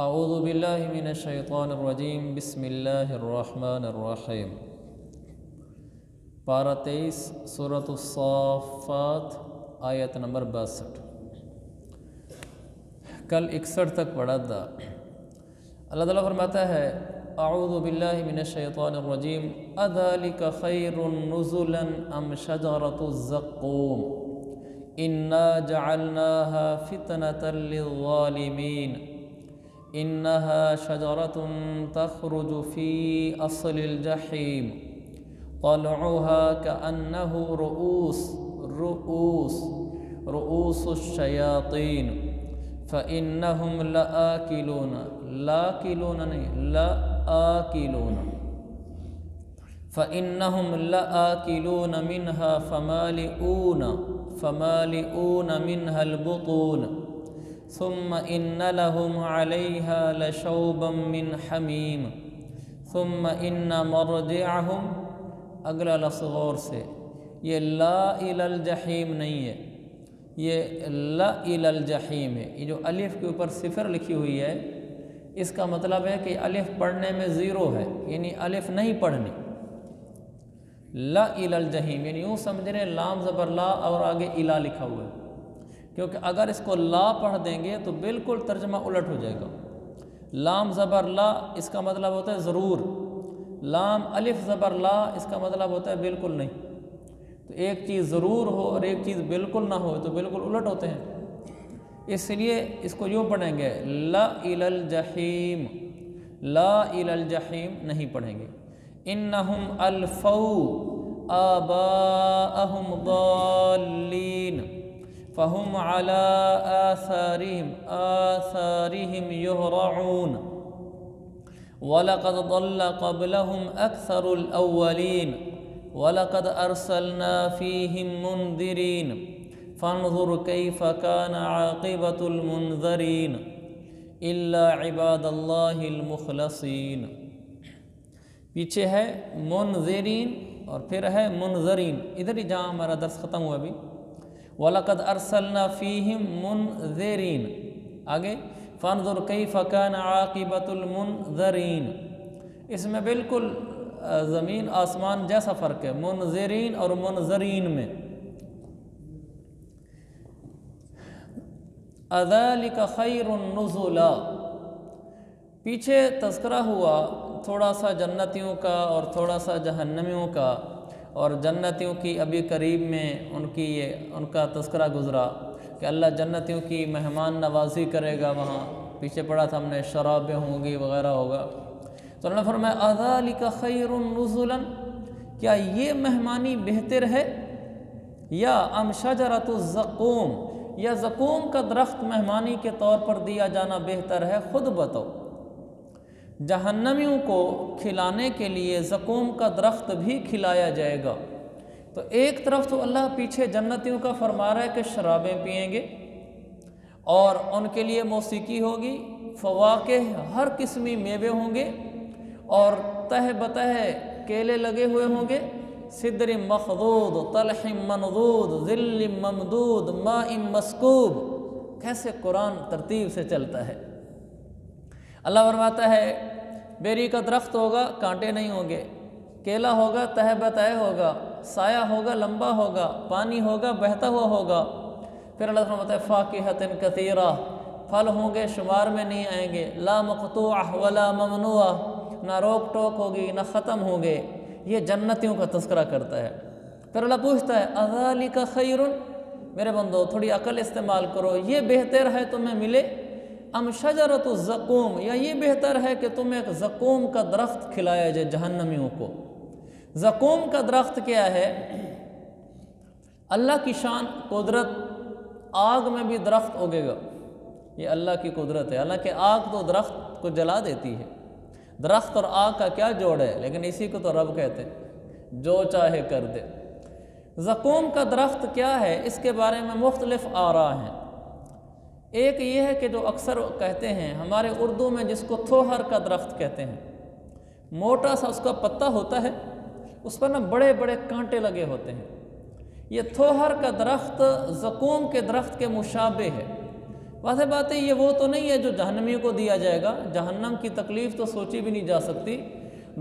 اعوذ باللہ من الشیطان الرجیم بسم اللہ الرحمن الرحیم۔ پارہ 23 سورۃ الصافات آیت نمبر 62۔ کل 61 تک پڑھا تھا۔ اللہ تعالیٰ فرماتا ہے اعوذ باللہ من الشیطان الرجیم اذالک خیر نزلا ام شجرۃ الزقوم انا جعلناها فتنة للظالمین انها شجرة تخرج في اصل الجحیم طلعها كأنه رؤوس الشیاطین فإنهم لآكلون منها فمالئون منها البطون ثم إن لهم عليها لشوبا من حمیم ثم إن مرجعهم اگلا لفظ غور سے، یہ لا إلى الجحیم نہیں ہے، یہ لا إلى الجحیم ہے۔ یہ جو الف کے اوپر صفر لکھی ہوئی ہے اس کا مطلب ہے کہ الف پڑھنے میں زیرو ہے، یعنی الف نہیں پڑھنی۔ لا إلى الجحیم یعنی یوں سمجھ رہے لام زبر لا اور آگے الا لکھا ہوا ہے، کیونکہ اگر اس کو لا پڑھ دیں گے تو بالکل ترجمہ الٹ ہو جائے گا۔ لام زبر لا اس کا مطلب ہوتا ہے ضرور، لام الف زبر لا اس کا مطلب ہوتا ہے بالکل نہیں۔ تو ایک چیز ضرور ہو اور ایک چیز بالکل نہ ہو تو بالکل الٹ ہوتے ہیں، اس لیے اس کو یوں پڑھیں گے لا إلى الجحیم، لا إلى الجحیم نہیں پڑھیں گے۔ انہم الفوا آباءہم ضالین فہم علی آثارہم یہرعون وَلَقَدْ ضَلَّ قَبْلَهُمْ أَكْثَرُ الْأَوَّلِينَ وَلَقَدْ أَرْسَلْنَا فِيهِمْ مُنذِرِينَ فَانظُرْ كَيْفَ كَانَ عَاقِبَةُ الْمُنذَرِينَ إِلَّا عِبَادَ اللَّهِ الْمُخْلَصِينَ۔ پیچھے ہے منذرین اور پھر ہے منذرین، ادھر ہی جہاں ہمارا درس ختم ہوا ابھی۔ وَلَقَدْ أَرْسَلْنَا فِيهِمْ مُنذِرِينَ، آگے فانظر کیف کان عاقبۃ المنذرین، اس میں بالکل زمین آسمان جیسا فرق ہے منذرین اور منذرین میں۔ اذالک خیر نزلا، پیچھے تذکرہ ہوا تھوڑا سا جنتیوں کا اور تھوڑا سا جہنمیوں کا، اور جنتیوں کی ابھی قریب میں ان کا تذکرہ گزرا کہ اللہ جنتیوں کی مہمان نوازی کرے گا، وہاں پیچھے پڑھا تھا ہم نے شرابیں ہوں گی وغیرہ ہوگا۔ تو اللہ نے فرمایا اذالک خیر نزلا، کیا یہ مہمانی بہتر ہے، یا ام شجرۃ الزقوم، یا زقوم کا درخت مہمانی کے طور پر دیا جانا بہتر ہے؟ خود بتاؤ۔ جہنمیوں کو کھلانے کے لیے زقوم کا درخت بھی کھلایا جائے گا، تو ایک طرف تو اللہ پیچھے جنتیوں کا فرما رہا ہے کہ شرابیں پئیں گے اور ان کے لیے موسیقی ہوگی، فواکہ ہر قسمی میوے ہوں گے اور تہ بتہ کیلے لگے ہوئے ہوں گے، سدر مخضود طلح منضود ظل ممدود ماء مسکوب۔ کیسے قرآن ترتیب سے چلتا ہے۔ اللہ فرماتا ہے بیری کا درخت ہوگا، کانٹے نہیں ہوں گے، کیلا ہوگا، تہ بتہ ہوگا، سایہ ہوگا، لمبا ہوگا، پانی ہوگا، بہتا ہوا ہوگا۔ پھر اللہ فرماتا ہے فاکہۃ کثیرہ، پھل ہوں گے شمار میں نہیں آئیں گے، لا مقطوعہ ولا ممنوعہ، نہ روک ٹوک ہوگی نہ ختم ہوں گے۔ یہ جنتیوں کا تذکرہ کرتا ہے۔ پھر اللہ پوچھتا ہے اذالک خیر، میرے بندو تھوڑی عقل استعمال کرو، یہ بہتر ہے تمہیں ملے، ام شجرۃ الزقوم، یا یہ بہتر ہے کہ تمہیں ایک زقوم کا درخت کھلایا جائے جہنمیوں کو۔ زقوم کا درخت کیا ہے؟ اللہ کی شان قدرت، آگ میں بھی درخت اگے گا، یہ اللہ کی قدرت ہے۔ حالانکہ آگ تو درخت کو جلا دیتی ہے، درخت اور آگ کا کیا جوڑ ہے، لیکن اسی کو تو رب کہتے ہیں جو چاہے کر دے۔ زقوم کا درخت کیا ہے، اس کے بارے میں مختلف آراء ہیں۔ ایک یہ ہے کہ جو اکثر کہتے ہیں ہمارے اردو میں جس کو تھوہر کا درخت کہتے ہیں، موٹا سا اس کا پتا ہوتا ہے، اس پر بڑے بڑے کانٹے لگے ہوتے ہیں۔ یہ تھوہر کا درخت زقوم کے درخت کے مشابہ ہے، واضح بات ہے یہ وہ تو نہیں ہے جو جہنمیوں کو دیا جائے گا، جہنم کی تکلیف تو سوچی بھی نہیں جا سکتی۔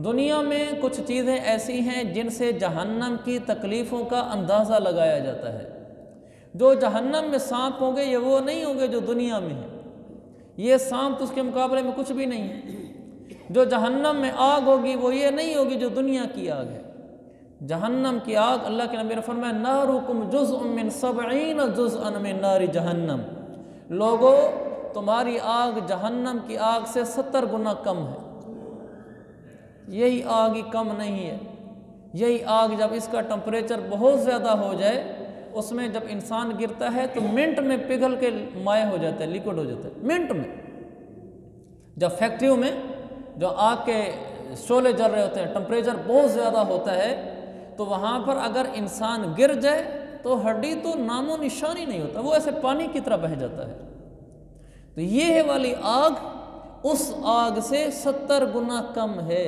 دنیا میں کچھ چیزیں ایسی ہیں جن سے جہنم کی تکلیفوں کا اندازہ لگایا جاتا ہے۔ جو جہنم میں سانپ ہوں گے یہ وہ نہیں ہوں گے جو دنیا میں ہیں، یہ سانپ تو اس کے مقابلے میں کچھ بھی نہیں ہے۔ جو جہنم میں آگ ہوگی وہ یہ نہیں ہوگی جو دنیا کی آگ ہے۔ جہنم کی آگ، اللہ کے نبی نے فرمایا نارکم جزء من 70 جزءا من نار جہنم، لوگو تمہاری آگ جہنم کی آگ سے 70 گنا کم ہے۔ یہی آگ ہی کم نہیں ہے، یہی آگ جب اس کا ٹمپریچر بہت زیادہ ہو جائے، اس میں جب انسان گرتا ہے تو منٹ میں پگھل کے مائع ہو جاتا ہے، لیکوڈ ہو جاتا ہے منٹ میں۔ جب فیکٹریوں میں جو آگ کے شعلے جل رہے ہوتے ہیں، ٹمپریچر بہت زیادہ ہوتا ہے، تو وہاں پر اگر انسان گر جائے تو ہڈی تو نام و نشان ہی نہیں ہوتا، وہ ایسے پانی کی طرح بہہ جاتا ہے۔ تو یہ والی آگ اس آگ سے 70 گنا کم ہے۔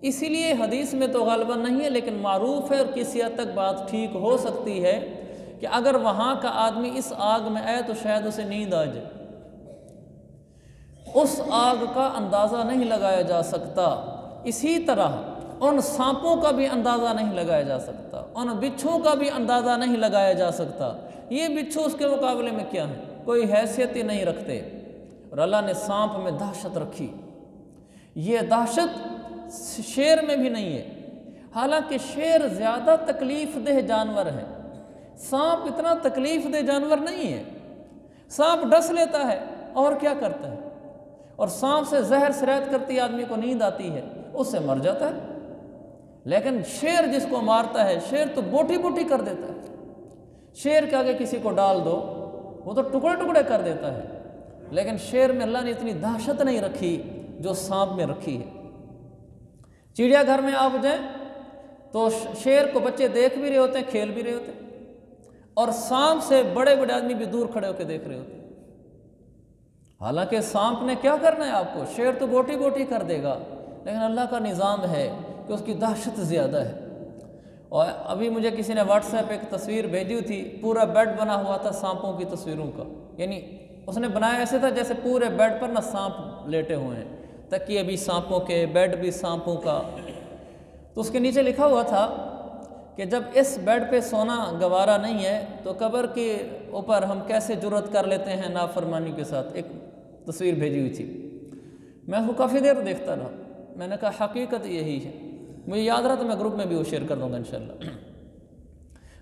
اسی لیے حدیث میں تو غالباً نہیں ہے لیکن معروف ہے، اور کسی حد تک بات ٹھیک ہو سکتی ہے کہ اگر وہاں کا آدمی اس آگ میں آئے تو شاید اسے نیند آ جائے۔ اس آگ کا اندازہ نہیں لگایا جا سکتا۔ اسی طرح ان سانپوں کا بھی اندازہ نہیں لگایا جا سکتا، ان بچھوں کا بھی اندازہ نہیں لگایا جا سکتا۔ یہ بچھو اس کے مقابلے میں کیا ہیں، کوئی حیثیت ہی نہیں رکھتے۔ اور اللہ نے سانپ میں دہشت رکھی، یہ دہشت شیر میں بھی نہیں ہے، حالانکہ شیر زیادہ تکلیف دہ جانور ہے، سانپ اتنا تکلیف دہ جانور نہیں ہے۔ سانپ ڈس لیتا ہے اور کیا کرتا ہے، اور سانپ سے زہر سرایت کرتی آدمی کو نیند آتی ہے، اس سے مر جاتا ہے۔ لیکن شیر جس کو مارتا ہے، شیر تو بوٹی بوٹی کر دیتا ہے۔ شیر کے آگے کسی کو ڈال دو وہ تو ٹکڑے ٹکڑے کر دیتا ہے، لیکن شیر میں اللہ نے اتنی دہشت نہیں رکھی جو سانپ میں رکھی ہے۔ چڑیا گھر میں آپ جائیں تو شیر کو بچے دیکھ بھی رہے ہوتے ہیں، کھیل بھی رہے ہوتے ہیں، اور سانپ سے بڑے بڑے آدمی بھی دور کھڑے ہو کے دیکھ رہے ہوتے ہیں۔ حالانکہ سانپ نے کیا کرنا ہے آپ کو، شیر تو بوٹی بوٹی کر دے گا، لیکن اللہ کا نظام ہے کہ اس کی دہشت زیادہ ہے۔ اور ابھی مجھے کسی نے واٹس ایپ ایک تصویر بھیجی تھی، پورا بیڈ بنا ہوا تھا سانپوں کی تصویروں کا، یعنی اس نے بنایا ایسے تھا جیسے پورے بیڈ پر سانپ لیٹے ہوئے ہیں، تکیے بھی سانپوں کے، بیڈ بھی سانپوں کا۔ تو اس کے نیچے لکھا ہوا تھا کہ جب اس بیڈ پہ سونا گوارا نہیں ہے تو قبر کے اوپر ہم کیسے جرأت کر لیتے ہیں نافرمانی کے ساتھ۔ ایک تصویر بھیجی ہوئی تھی، میں اس کو کافی دیر دیکھتا رہا، میں نے کہا حقیقت یہی ہے۔ مجھے یاد رہا تو میں گروپ میں بھی وہ شیئر کر دوں گا انشاءاللہ۔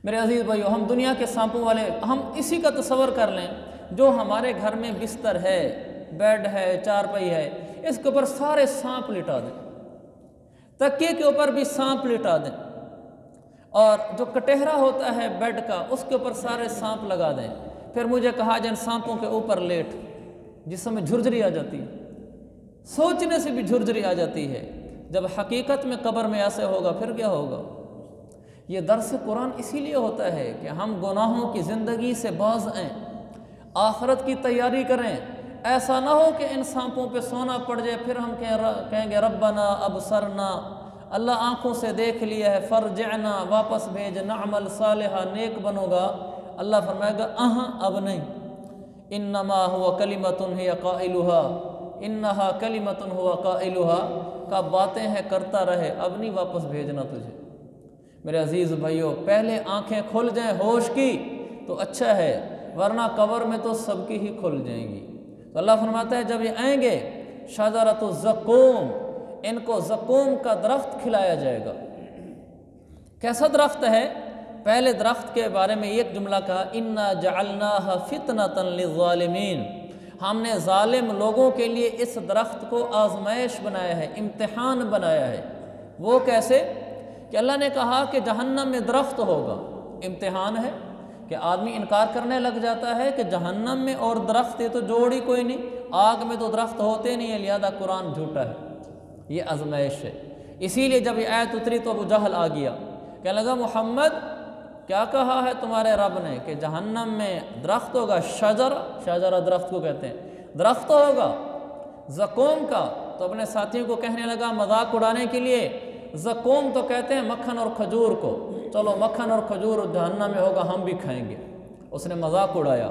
میرے عزیز بھائیو، ہم دنیا کے سانپوں والے، ہم اسی کا تصور کر لیں جو ہمارے گھر میں بستر ہے، بیڈ ہے، چارپائی ہے، اس کے اوپر سارے سانپ لٹا دیں، تکیے کے اوپر بھی سانپ لٹا دیں، اور جو کٹہرا ہوتا ہے بیڈ کا اس کے اوپر سارے سانپ لگا دیں، پھر مجھے کہا جن سانپوں کے اوپر لیٹ، جسم میں جھرجھری آ جاتی ہے، سوچنے سے بھی جھرجھری آ جاتی ہے۔ جب حقیقت میں قبر میں ایسے ہوگا پھر کیا ہوگا؟ یہ درس قرآن اسی لیے ہوتا ہے کہ ہم گناہوں کی زندگی سے باز آئیں، آخرت کی تیاری کریں۔ ایسا نہ ہو کہ ان سانپوں پہ سونا پڑ جائے، پھر ہم کہیں گے ربنا ابصرنا، اللہ آنکھوں سے دیکھ لیا ہے، فرجعنا، واپس بھیج، نعمل صالحہ، نیک بنو گا۔ اللہ فرمائے گا اب نہیں، انما هو کلمۃ ہی قائلها، انہا کلمۃ ہوا قائلها، کا باتیں ہیں کرتا رہے، اب نہیں واپس بھیجنا تجھے۔ میرے عزیز بھائیو، پہلے آنکھیں کھل جائیں ہوش کی تو اچھا ہے، ورنہ قبر میں تو سب کی ہی کھل جائیں گی۔ تو اللہ فرماتا ہے جب یہ آئیں گے شجرۃ الزقوم، ان کو زقوم کا درخت کھلایا جائے گا۔ کیسا درخت ہے؟ پہلے درخت کے بارے میں ایک جملہ کہا، انا جعلناها فتنة للظالمین، ہم نے ظالم لوگوں کے لیے اس درخت کو آزمائش بنایا ہے، امتحان بنایا ہے۔ وہ کیسے؟ کہ اللہ نے کہا کہ جہنم میں درخت ہوگا، امتحان ہے کہ آدمی انکار کرنے لگ جاتا ہے کہ جہنم میں اور درخت ہے تو جوڑ ہی کوئی نہیں، آگ میں تو درخت ہوتے نہیں ہیں، لہذا قرآن جھوٹا ہے۔ یہ آزمائش ہے۔ اسی لیے جب یہ آیت اتری تو ابو جہل آ گیا، کہنے لگا محمد کیا کہا ہے تمہارے رب نے کہ جہنم میں درخت ہوگا، شجرہ درخت کو کہتے ہیں، درخت ہوگا زقوم کا۔ تو اپنے ساتھیوں کو کہنے لگا مذاق اڑانے کے لیے، زقوم تو کہتے ہیں مکھن اور کھجور کو، چلو مکھن اور کھجور جہنم میں ہوگا، ہم بھی کھائیں گے۔ اس نے مذاق اڑایا۔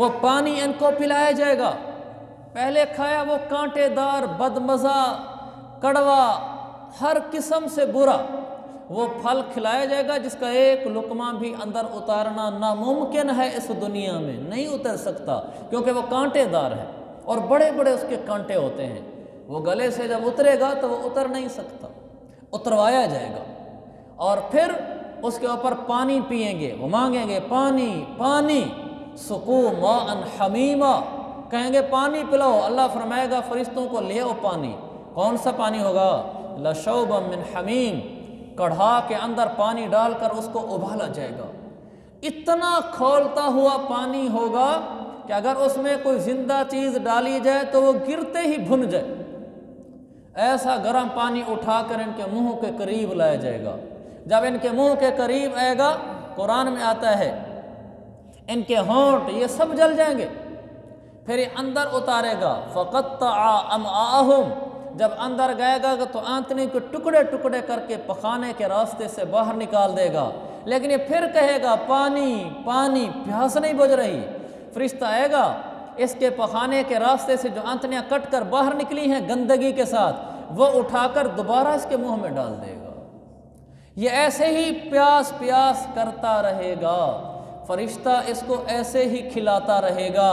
وہ پانی ان کو پلایا جائے گا۔ پہلے کھایا وہ کانٹے دار، بدمزہ، کڑوا، ہر قسم سے برا وہ پھل کھلایا جائے گا جس کا ایک لقمہ بھی اندر اتارنا ناممکن ہے، اس دنیا میں نہیں اتر سکتا، کیونکہ وہ کانٹے دار ہے اور بڑے بڑے اس کے کانٹے ہوتے ہیں۔ وہ گلے سے جب اترے گا تو وہ اتر نہیں سکتا، اتروایا جائے گا۔ اور پھر اس کے اوپر پانی پئیں گے، وہ مانگیں گے پانی پانی، سقو ماء حمیما، کہیں گے پانی پلاؤ، اللہ فرمائے گا فرشتوں کو لے آؤ پانی۔ کون سا پانی ہوگا؟ لشوبا من حمیم، کڑھا کے اندر پانی ڈال کر اس کو ابالا جائے گا۔ اتنا کھولتا ہوا پانی ہوگا کہ اگر اس میں کوئی زندہ چیز ڈالی جائے تو وہ گرتے ہی بھن جائے۔ ایسا گرم پانی اٹھا کر ان کے منہ کے قریب لایا جائے گا۔ جب ان کے منہ کے قریب آئے گا، قرآن میں آتا ہے ان کے ہونٹ یہ سب جل جائیں گے، پھر یہ اندر اتارے گا۔ فقطع امعاءہم، جب اندر گئے گا تو آنتنی کے ٹکڑے ٹکڑے کر کے پخانے کے راستے سے باہر نکال دے گا، لیکن یہ پھر کہے گا پانی پانی، پیاس نہیں بجھ رہی۔ فرشتہ آئے گا، اس کے پخانے کے راستے سے جو آنتنیاں کٹ کر باہر نکلی ہیں گندگی کے ساتھ، وہ اٹھا کر دوبارہ اس کے منہ میں ڈال دے گا۔ یہ ایسے ہی پیاس پیاس کرتا رہے گا، فرشتہ اس کو ایسے ہی کھلاتا رہے گا،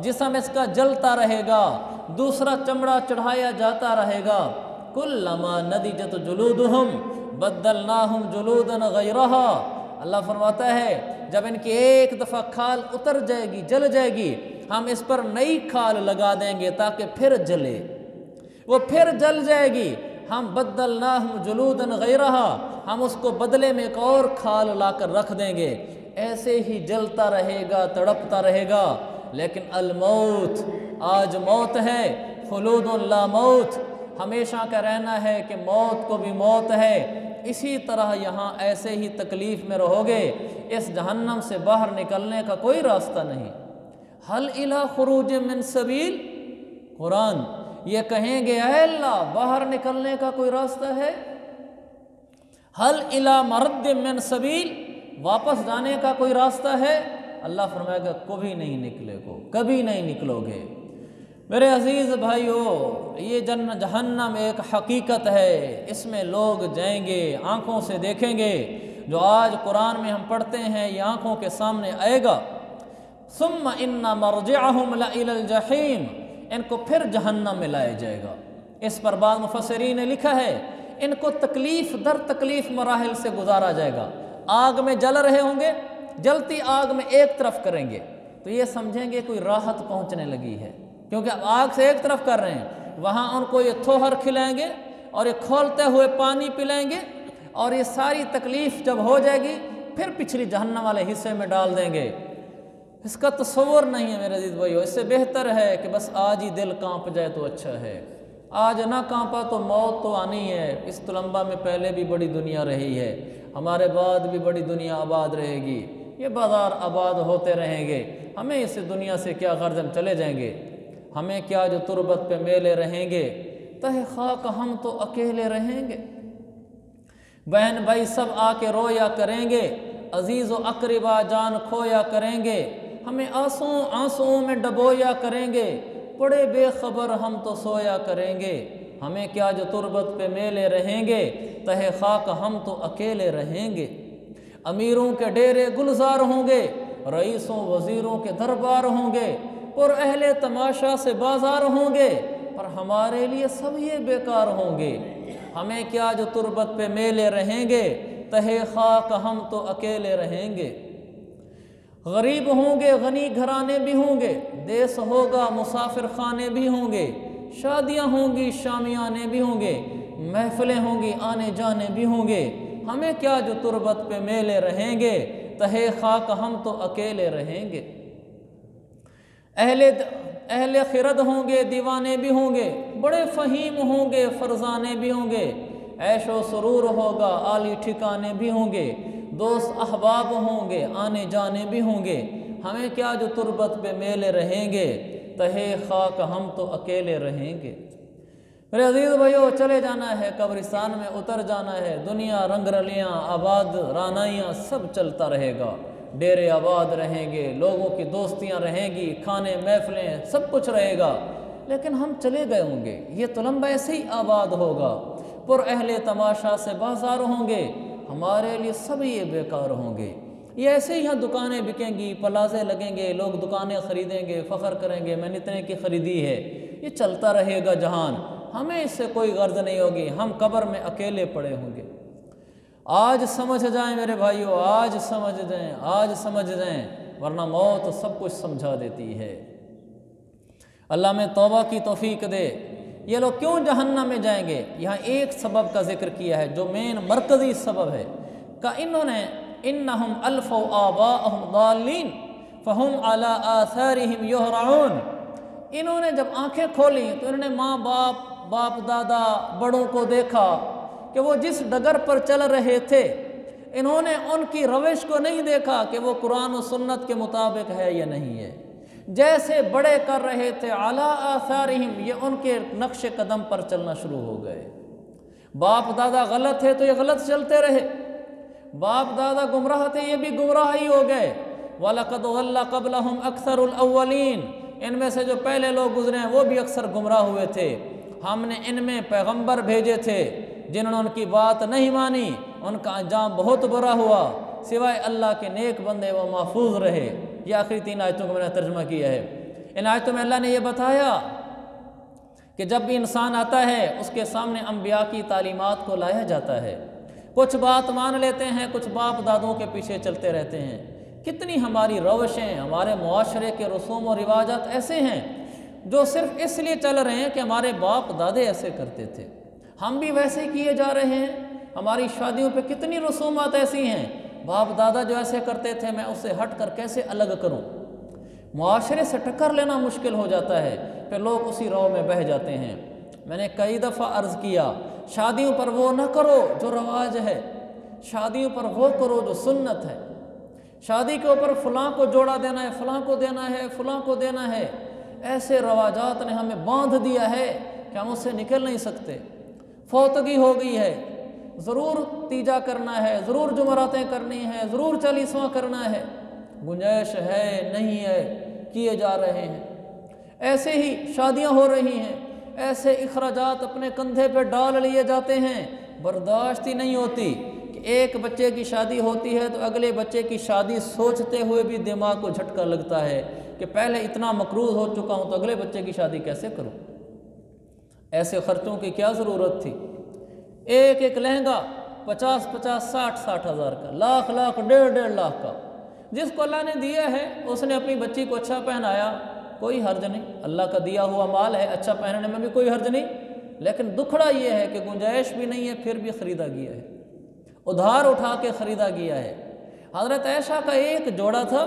جسم اس کا جلتا رہے گا، دوسرا چمڑا چڑھایا جاتا رہے گا۔ کلما نضجت جلودہم بدلناہم جلودا غیرہا، اللہ فرماتا ہے جب ان کی ایک دفعہ کھال اتر جائے گی، جل جائے گی، ہم اس پر نئی کھال لگا دیں گے تاکہ پھر جلے، وہ پھر جل جائے گی۔ ہم بدلناہم جلودا غیرہا، ہم اس کو بدلے میں ایک اور کھال لا کر رکھ دیں گے، ایسے ہی جلتا رہے گا، تڑپتا رہے گا۔ لیکن الموت، آج موت ہے، خلود لا موت، ہمیشہ کا رہنا ہے کہ موت کو بھی موت ہے۔ اسی طرح یہاں ایسے ہی تکلیف میں رہو گے، اس جہنم سے باہر نکلنے کا کوئی راستہ نہیں۔ حل الی خروج من سبیل، قرآن یہ کہیں گے اے اللہ باہر نکلنے کا کوئی راستہ ہے؟ حل الی مرد من سبیل، واپس جانے کا کوئی راستہ ہے؟ اللہ فرمائے گا کبھی نہیں نکلے گو، کبھی نہیں نکلو گے۔ میرے عزیز بھائیو، یہ جہنم ایک حقیقت ہے، اس میں لوگ جائیں گے، آنکھوں سے دیکھیں گے۔ جو آج قرآن میں ہم پڑھتے ہیں یہ آنکھوں کے سامنے آئے گا۔ ثم ان مرجعہم لإلی الجحیم، ان کو پھر جہنم میں لایا جائے گا۔ اس پر بعض مفسرین نے لکھا ہے ان کو تکلیف در تکلیف مراحل سے گزارا جائے گا۔ آگ میں جل رہے ہوں گے، جلتی آگ میں ایک طرف کریں گے تو یہ سمجھیں گے کوئی راحت پہنچنے لگی ہے، کیونکہ اب آگ سے ایک طرف کر رہے ہیں۔ وہاں ان کو یہ تھوہر کھلائیں گے اور یہ کھولتے ہوئے پانی پلائیں گے، اور یہ ساری تکلیف جب ہو جائے گی پھر پچھلی جہنم والے حصے میں ڈال دیں گے۔ اس کا تصور نہیں ہے میرے عزیز بھائیو، اس سے بہتر ہے کہ بس آج ہی دل کانپ جائے تو اچھا ہے۔ آج نہ کانپا تو موت تو آنی ہے۔ اس تلمبہ میں پہلے بھی بڑی دنیا رہی ہے، ہمارے بعد بھی بڑی دنیا آباد رہے گی، یہ بازار آباد ہوتے رہیں گے۔ ہمیں اس دنیا سے کیا غرض، ہم چلے جائیں گے، ہمیں کیا جو تربت پہ میلے رہیں گے، تہ خاک ہم تو اکیلے رہیں گے۔ بہن بھائی سب آ کے رویا کریں گے، عزیز و اقربا جان کھویا کریں گے، ہمیں آنسوؤں میں ڈبویا کریں گے، پڑے بے خبر ہم تو سویا کریں گے۔ ہمیں کیا جو تربت پہ میلے رہیں گے، تہ خاک ہم تو اکیلے رہیں گے۔ امیروں کے ڈیرے گلزار ہوں گے، رئیسوں وزیروں کے دربار ہوں گے، پر اہل تماشا سے بازار ہوں گے، پر ہمارے لیے سب یہ بیکار ہوں گے۔ ہمیں کیا جو تربت پہ میلے رہیں گے، تہ خاک ہم تو اکیلے رہیں گے۔ غریب ہوں گے، غنی گھرانے بھی ہوں گے، دیس ہوگا مسافر خانے بھی ہوں گے، شادیاں ہوں گی شامیانے بھی ہوں گے، محفلیں ہوں گی آنے جانے بھی ہوں گے۔ ہمیں کیا جو تربت پہ میلے رہیں گے، تہ خاک ہم تو اکیلے رہیں گے۔ اہل خرد ہوں گے، دیوانے بھی ہوں گے، بڑے فہیم ہوں گے، فرزانے بھی ہوں گے، عیش و سرور ہوگا، عالی ٹھکانے بھی ہوں گے، دوست احباب ہوں گے، آنے جانے بھی ہوں گے۔ ہمیں کیا جو تربت پہ میلے رہیں گے، تہ خاک ہم تو اکیلے رہیں گے۔ میرے عزیز بھائیو، چلے جانا ہے، قبرستان میں اتر جانا ہے، دنیا رنگ رلیاں آباد رانائیاں سب چلتا رہے گا، ڈیرے آباد رہیں گے، لوگوں کی دوستیاں رہیں گی، کھانے محفلیں سب کچھ رہے گا، لیکن ہم چلے گئے ہوں گے۔ یہ تلمبہ ایسے ہی آباد ہوگا، پر اہل تماشا سے بازار ہوں گے، ہمارے لیے سب یہ بیکار ہوں گے۔ یہ ایسے ہی یہاں دکانیں بکیں گی، پلازے لگیں گے، لوگ دکانیں خریدیں گے، فخر کریں گے میں نے اتنے کی خریدی ہے۔ یہ چلتا رہے گا جہان، ہمیں اس سے کوئی غرض نہیں ہوگی، ہم قبر میں اکیلے پڑے ہوں گے۔ آج سمجھ جائیں میرے بھائیو، آج سمجھ جائیں، آج سمجھ جائیں، ورنہ موت سب کچھ سمجھا دیتی ہے۔ اللہ میں توبہ کی توفیق دے۔ یہ لوگ کیوں جہنم میں جائیں گے؟ یہاں ایک سبب کا ذکر کیا ہے جو مین مرکزی سبب ہے کہ انہوں نے انہم الفوا آباءہم ضالین فہم علی آثارہم یہرعون، انہوں نے جب آنکھیں کھولی تو انہوں نے ماں باپ دادا بڑوں کو دیکھا کہ وہ جس ڈگر پر چل رہے تھے، انہوں نے ان کی روش کو نہیں دیکھا کہ وہ قرآن و سنت کے مطابق ہے یا نہیں ہے۔ جیسے بڑے کر رہے تھے علی آثارہم، یہ ان کے نقش قدم پر چلنا شروع ہو گئے۔ باپ دادا غلط ہے تو یہ غلط چلتے رہے، باپ دادا گمراہ تھے یہ بھی گمراہ ہی ہو گئے۔ وَلَقَدْ ضَلَّ قَبْلَهُمْ أَكْثَرُ الْأَوَّلِينَ، ان میں سے جو پہلے لوگ گزرے ہیں وہ بھی اکثر گمراہ ہوئے تھے۔ ہم نے ان میں پیغمبر بھیجے تھے، جنہوں نے ان کی بات نہیں مانی، ان کا انجام بہت برا ہوا، سوائے اللہ کے نیک بندے وہ محفوظ رہے۔ یہ آخری 3 آیتوں کو میں نے ترجمہ کیا ہے۔ ان آیتوں میں اللہ نے یہ بتایا کہ جب بھی انسان آتا ہے اس کے سامنے انبیاء کی تعلیمات کو لایا جاتا ہے، کچھ بات مان لیتے ہیں، کچھ باپ دادوں کے پیچھے چلتے رہتے ہیں۔ کتنی ہماری روشیں، ہمارے معاشرے کے رسوم و رواجات ایسے ہیں جو صرف اس لیے چل رہے ہیں کہ ہمارے باپ دادے ایسے کرتے تھے، ہم بھی ویسے کیے جا رہے ہیں۔ ہماری شادیوں پہ کتنی رسومات ایسی ہیں، باپ دادا جو ایسے کرتے تھے میں اس سے ہٹ کر کیسے الگ کروں؟ معاشرے سے ٹکر لینا مشکل ہو جاتا ہے، پھر لوگ اسی رو میں بہہ جاتے ہیں۔ میں نے کئی دفعہ عرض کیا، شادیوں پر وہ نہ کرو جو رواج ہے، شادیوں پر وہ کرو جو سنت ہے۔ شادی کے اوپر فلاں کو جوڑا دینا ہے، فلاں کو دینا ہے، فلاں کو دینا ہے، ایسے رواجات نے ہمیں باندھ دیا ہے کہ ہم اس سے نکل نہیں سکتے۔ فوتگی ہو گئی ہے، ضرور تیجا کرنا ہے، ضرور جمعراتیں کرنی ہیں، ضرور 40واں کرنا ہے، گنجائش ہے نہیں ہے، کیے جا رہے ہیں۔ ایسے ہی شادیاں ہو رہی ہیں، ایسے اخراجات اپنے کندھے پہ ڈال لیے جاتے ہیں، برداشت ہی نہیں ہوتی کہ ایک بچے کی شادی ہوتی ہے تو اگلے بچے کی شادی سوچتے ہوئے بھی دماغ کو جھٹکا لگتا ہے کہ پہلے اتنا مقروض ہو چکا ہوں تو اگلے بچے کی شادی کیسے کروں؟ ایسے خرچوں کی کیا ضرورت تھی؟ ایک لہنگا 50,000 60,000 کا، لاکھ 1.5 لاکھ کا، جس کو اللہ نے دیا ہے اس نے اپنی بچی کو اچھا پہنایا، کوئی حرج نہیں، اللہ کا دیا ہوا مال ہے، اچھا پہننے میں بھی کوئی حرج نہیں۔ لیکن دکھڑا یہ ہے کہ گنجائش بھی نہیں ہے، پھر بھی خریدا گیا ہے، ادھار اٹھا کے خریدا گیا ہے۔ حضرت عائشہ کا ایک جوڑا تھا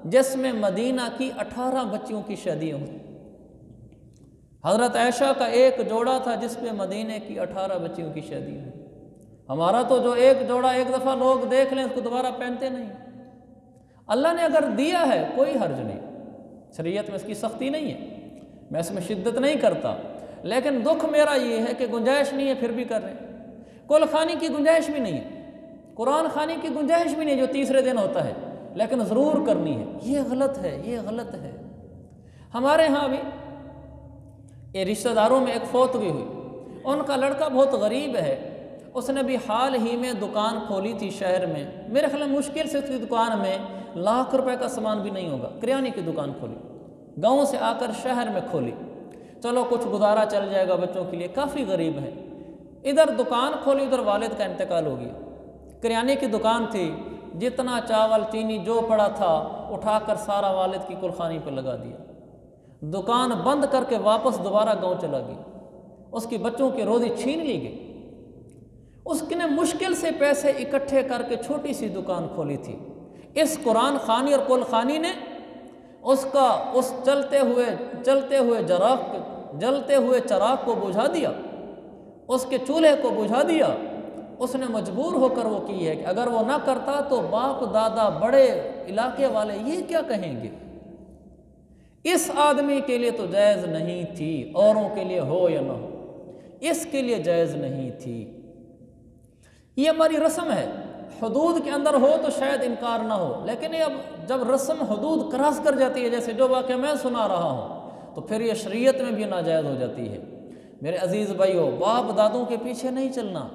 جس میں مدینہ کی 18 بچیوں کی شادیاں ہوئی۔ حضرت عائشہ کا ایک جوڑا تھا جس میں مدینے کی 18 بچیوں کی شادی ہوئی۔ ہمارا تو جو ایک جوڑا ایک دفعہ لوگ دیکھ لیں اس کو دوبارہ پہنتے نہیں۔ اللہ نے اگر دیا ہے کوئی حرج نہیں، شریعت میں اس کی سختی نہیں ہے، میں اس میں شدت نہیں کرتا، لیکن دکھ میرا یہ ہے کہ گنجائش نہیں ہے پھر بھی کر رہے ہیں۔ کل خانی کی گنجائش بھی نہیں ہے، قرآن خوانی کی گنجائش بھی نہیں جو تیسرے دن ہوتا ہے، لیکن ضرور کرنی ہے۔ یہ غلط ہے، یہ غلط ہے۔ ہمارے ہاں بھی یہ رشتہ داروں میں ایک فوتگی ہوئی، ان کا لڑکا بہت غریب ہے، اس نے بھی حال ہی میں دکان کھولی تھی شہر میں، میرے خیال میں مشکل سے اس کی دکان میں ₹1,00,000 کا سامان بھی نہیں ہوگا، کریانے کی دکان کھولی، گاؤں سے آ کر شہر میں کھولی، چلو کچھ گزارا چل جائے گا بچوں کے لیے، کافی غریب ہے۔ ادھر دکان کھولی، ادھر والد کا انتقال ہو گیا، کریانے کی دکان تھی، جتنا چاول چینی جو پڑا تھا اٹھا کر سارا والد کی کلخانی پہ لگا دیا، دکان بند کر کے واپس دوبارہ گاؤں چلا گیا، اس کی بچوں کی روزی چھین لی گئی۔ اس نے مشکل سے پیسے اکٹھے کر کے چھوٹی سی دکان کھولی تھی، اس قرآن خوانی اور کل خوانی نے اس چلتے ہوئے جلتے ہوئے چراغ کو بجھا دیا، اس کے چولہے کو بجھا دیا۔ اس نے مجبور ہو کر وہ کی ہے کہ اگر وہ نہ کرتا تو باپ دادا بڑے علاقے والے یہ کیا کہیں گے۔ اس آدمی کے لیے تو جائز نہیں تھی، اوروں کے لیے ہو یا نہ ہو، اس کے لیے جائز نہیں تھی۔ یہ ہماری رسم ہے، حدود کے اندر ہو تو شاید انکار نہ ہو، لیکن یہ اب جب رسم حدود کراس کر جاتی ہے، جیسے جو واقعہ میں سنا رہا ہوں، تو پھر یہ شریعت میں بھی ناجائز ہو جاتی ہے۔ میرے عزیز بھائیو، باپ دادوں کے پیچھے نہیں چلنا،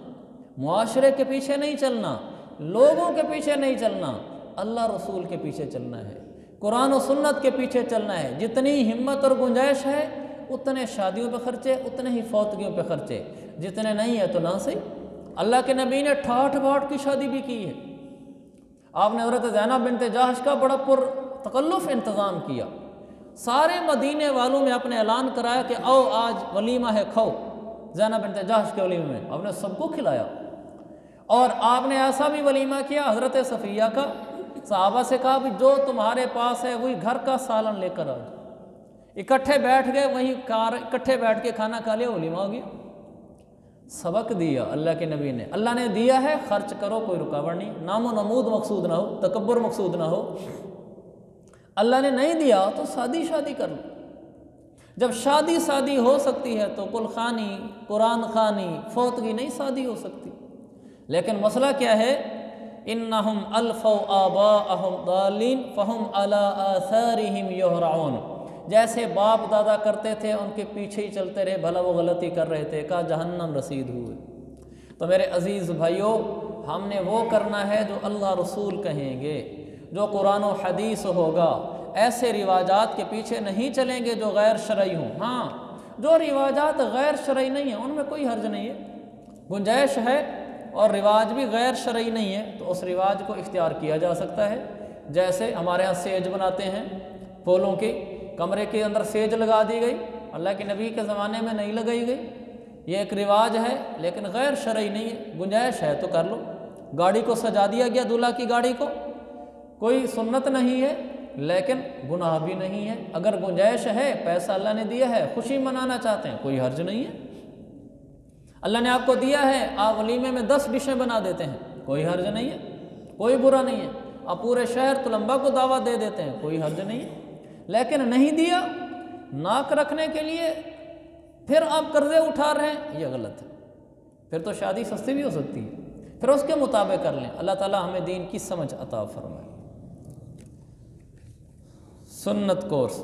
معاشرے کے پیچھے نہیں چلنا، لوگوں کے پیچھے نہیں چلنا، اللہ رسول کے پیچھے چلنا ہے، قرآن و سنت کے پیچھے چلنا ہے۔ جتنی ہمت اور گنجائش ہے اتنے شادیوں پہ خرچے، اتنے ہی فوتگیوں پہ خرچے، جتنے نہیں ہے تو نہ صحیح۔ اللہ کے نبی نے 68 کی شادی بھی کی ہے۔ آپ نے حضرت زینب بنت جحش کا بڑا پر تکلف انتظام کیا، سارے مدینے والوں میں اپنے اعلان کرایا کہ آؤ آج ولیمہ ہے، کھاؤ۔ زینب بنت جحش کے ولیمے میں آپ نے سب کو کھلایا، اور آپ نے ایسا بھی ولیمہ کیا حضرت صفیہ کا، صحابہ سے کہا بھی جو تمہارے پاس ہے وہی گھر کا سالن لے کر آؤ۔ اکٹھے بیٹھ گئے، وہیں اکٹھے بیٹھ کے کھانا کھا لیا، ولیمہ ہو گیا۔ سبق دیا اللہ کے نبی نے، اللہ نے دیا ہے خرچ کرو، کوئی رکاوٹ نہیں، نام و نمود مقصود نہ ہو، تکبر مقصود نہ ہو۔ اللہ نے نہیں دیا تو سادی شادی کر لو۔ جب شادی سادی ہو سکتی ہے تو کل خوانی، قرآن خوانی، فوتگی نہیں سادی ہو سکتی۔ لیکن مسئلہ کیا ہے؟ انہم الفوا آباءہم ضالین فہم علی آثارہم یہرعون۔ جیسے باپ دادا کرتے تھے ان کے پیچھے ہی چلتے رہے، بھلا وہ غلطی کر رہے تھے، کہا جہنم رسید ہوئے۔ تو میرے عزیز بھائیوں، ہم نے وہ کرنا ہے جو اللہ رسول کہیں گے، جو قرآن و حدیث ہوگا۔ ایسے رواجات کے پیچھے نہیں چلیں گے جو غیر شرعی ہوں۔ ہاں، جو رواجات غیر شرعی نہیں ہیں ان میں کوئی حرج نہیں ہے، گنجائش ہے، اور رواج بھی غیر شرعی نہیں ہے تو اس رواج کو اختیار کیا جا سکتا ہے۔ جیسے ہمارے ہاں سیج بناتے ہیں، پھولوں کی، کمرے کے اندر سیج لگا دی گئی، اللہ کے نبی کے زمانے میں نہیں لگائی گئی، یہ ایک رواج ہے لیکن غیر شرعی نہیں ہے، گنجائش ہے تو کر لو۔ گاڑی کو سجا دیا گیا، دولہا کی گاڑی کو، کوئی سنت نہیں ہے لیکن گناہ بھی نہیں ہے۔ اگر گنجائش ہے، پیسہ اللہ نے دیا ہے، خوشی منانا چاہتے ہیں، کوئی حرج نہیں ہے۔ اللہ نے آپ کو دیا ہے، آپ ولیمے میں 10 ڈشیں بنا دیتے ہیں، کوئی حرج نہیں ہے، کوئی برا نہیں ہے۔ آپ پورے شہر طلباء کو دعوت دے دیتے ہیں، کوئی حرج نہیں ہے۔ لیکن نہیں دیا ناک رکھنے کے لیے، پھر آپ قرضے اٹھا رہے ہیں، یہ غلط ہے۔ پھر تو شادی سستی بھی ہو سکتی ہے، پھر اس کے مطابق کر لیں۔ اللہ تعالی ہمیں دین کی سمجھ عطا فرمائے۔ سنت کورس